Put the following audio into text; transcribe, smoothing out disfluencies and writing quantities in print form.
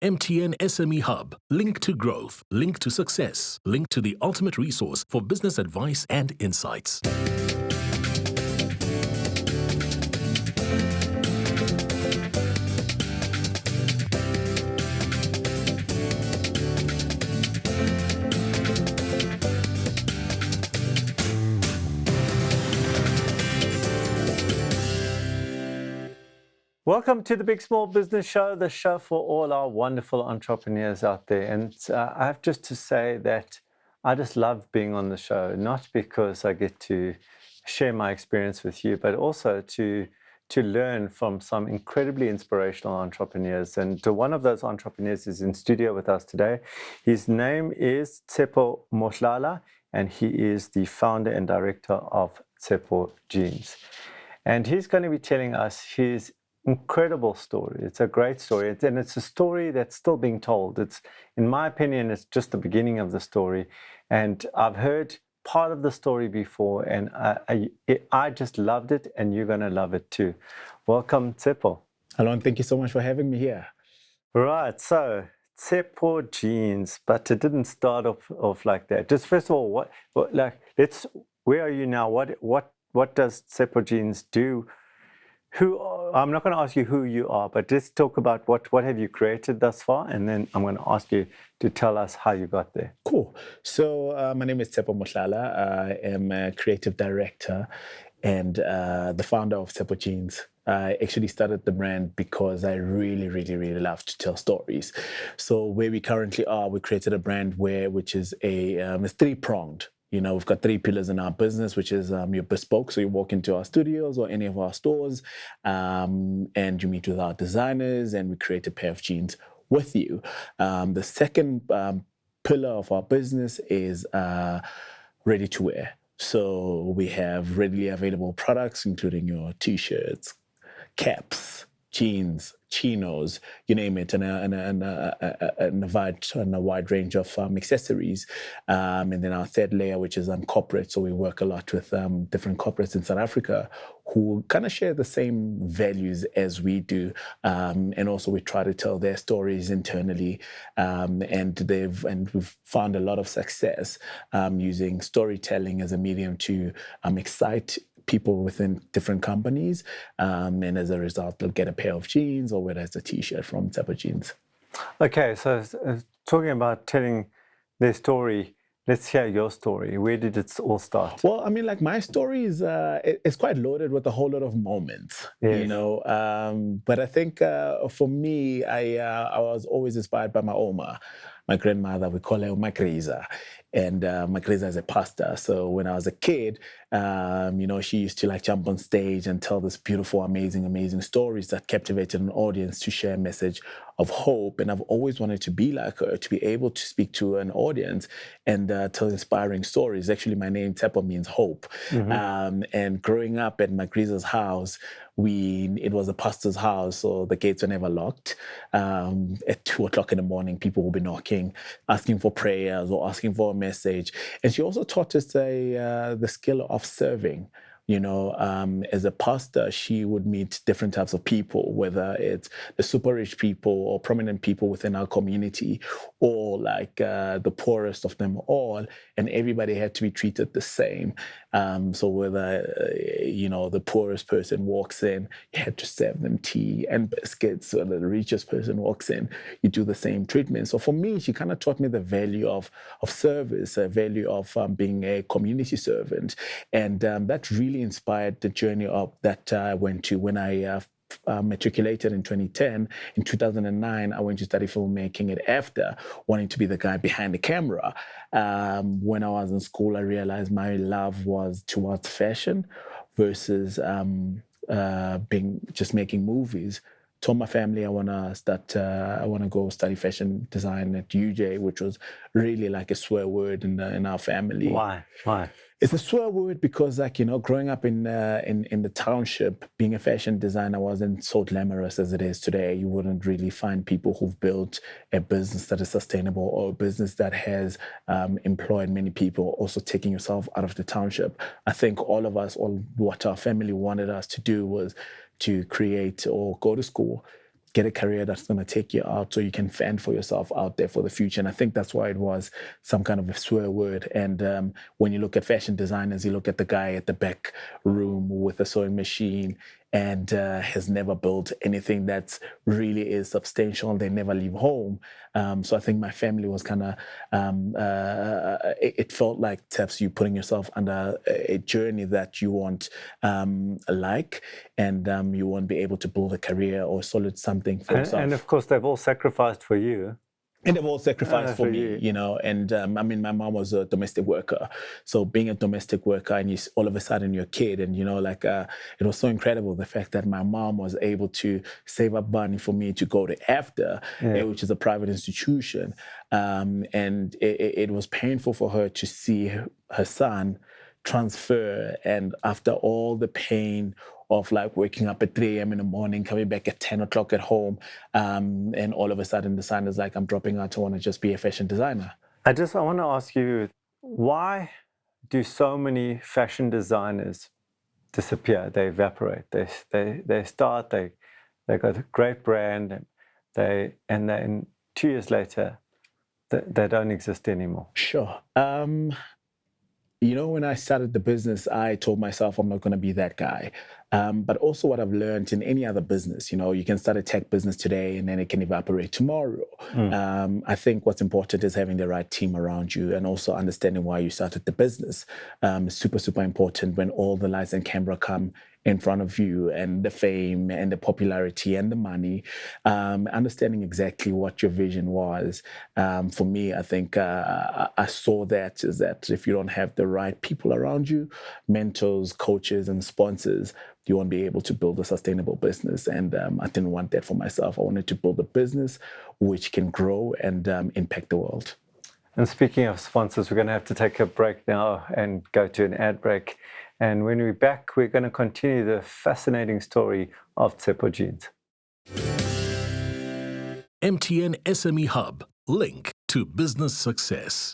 MTN SME Hub. Link to growth. Link to success. Link to the ultimate resource for business advice and insights. Welcome to the Big Small Business Show, the show for all our wonderful entrepreneurs out there. And I have just to say that I just love being on the show, not because I get to share my experience with you, but also to learn from some incredibly inspirational entrepreneurs. And one of those entrepreneurs is in studio with us today. His name is Tshepo Mohlala, and he is the founder and director of Tshepo Jeans. And he's going to be telling us his incredible story. It's a great story, and it's a story that's still being told. It's, in my opinion, it's just the beginning of the story. And I've heard part of the story before, and I just loved it, and you're going to love it too. Welcome, Tshepo. Allon, thank you so much for having me here. Right, so Tshepo Jeans, but it didn't start off like that. Just first of all, where are you now? What does Tshepo Jeans do? I'm not going to ask you who you are, but just talk about what have you created thus far, and then I'm going to ask you to tell us how you got there. Cool. So my name is Tshepo Mohlala. I am a creative director and the founder of Tshepo Jeans. I actually started the brand because I really, really, really love to tell stories. So where we currently are, we created a brand which is it's three-pronged. You know, we've got three pillars in our business, which is your bespoke. So you walk into our studios or any of our stores and you meet with our designers and we create a pair of jeans with you. The second pillar of our business is ready to wear. So we have readily available products, including your t-shirts, caps, jeans, chinos, you name it, and a wide range of accessories. And then our third layer, which is corporate. So we work a lot with different corporates in South Africa who kind of share the same values as we do. And also we try to tell their stories internally. And we've found a lot of success using storytelling as a medium to excite people within different companies, and as a result, they'll get a pair of jeans or whether it's a t-shirt from Tshepo Jeans. Okay, so talking about telling their story, let's hear your story. Where did it all start? Well, I mean, like my story is it's quite loaded with a whole lot of moments, yes. You know. But I think for me, I was always inspired by my Oma, my grandmother. We call her Makreza. And Makreza is a pastor. So when I was a kid, you know, she used to like jump on stage and tell this beautiful, amazing stories that captivated an audience to share a message of hope. And I've always wanted to be like her, to be able to speak to an audience and tell inspiring stories. Actually, my name Tshepo means hope. Mm-hmm. And growing up at Makreza's house, it was a pastor's house, so the gates were never locked. At 2:00 in the morning, people will be knocking, asking for prayers or asking for a message. And she also taught us the skill of serving. You know, as a pastor, she would meet different types of people, whether it's the super rich people or prominent people within our community, or like the poorest of them all, and everybody had to be treated the same. So whether, you know, the poorest person walks in, you had to serve them tea and biscuits. So the richest person walks in, you do the same treatment. So for me, she kind of taught me the value of service, a value of being a community servant. And that really inspired the journey that I went to when I matriculated in 2010. In 2009, I went to study filmmaking at AFDA, wanting to be the guy behind the camera. When I was in school, I realized my love was towards fashion versus just making movies. Told my family I want to go study fashion design at UJ, which was really like a swear word in our family. Why? It's a swear word because, like, you know, growing up in the township, being a fashion designer wasn't so glamorous as it is today. You wouldn't really find people who've built a business that is sustainable or a business that has employed many people, also taking yourself out of the township. I think all of us, what our family wanted us to do was to create or go to school, get a career that's going to take you out so you can fend for yourself out there for the future. And I think that's why it was some kind of a swear word. And when you look at fashion designers, you look at the guy at the back room with a sewing machine and has never built anything that really is substantial. They never leave home. So I think my family was kind of, it felt like perhaps you putting yourself under a journey that you won't like, and you won't be able to build a career or solid something for yourself. And of course, they've all sacrificed for you. And they've all sacrificed for me, you know. And I mean, my mom was a domestic worker. So being a domestic worker and you all of a sudden you're a kid and, you know, like it was so incredible, the fact that my mom was able to save up money for me to go to AFDA, which is a private institution. And it was painful for her to see her son transfer. And after all the pain of like waking up at 3 a.m. in the morning, coming back at 10 o'clock at home, and all of a sudden the son is like, I'm dropping out, I want to just be a fashion designer. I want to ask you, why do so many fashion designers disappear? They evaporate. They start, they got a great brand, and then 2 years later, they don't exist anymore. Sure. You know, when I started the business, I told myself I'm not going to be that guy. But also what I've learned in any other business, you know, you can start a tech business today and then it can evaporate tomorrow. I think what's important is having the right team around you and also understanding why you started the business. Super, super important when all the lights and camera come in front of you and the fame and the popularity and the money, understanding exactly what your vision was. For me, I think I saw that is that if you don't have the right people around you, mentors, coaches, and sponsors, you won't be able to build a sustainable business. And I didn't want that for myself. I wanted to build a business which can grow and impact the world. And speaking of sponsors, we're going to have to take a break now and go to an ad break. And when we're back, we're going to continue the fascinating story of Tshepo Jeans. MTN SME Hub, link to business success.